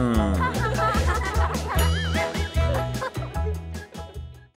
Hmm.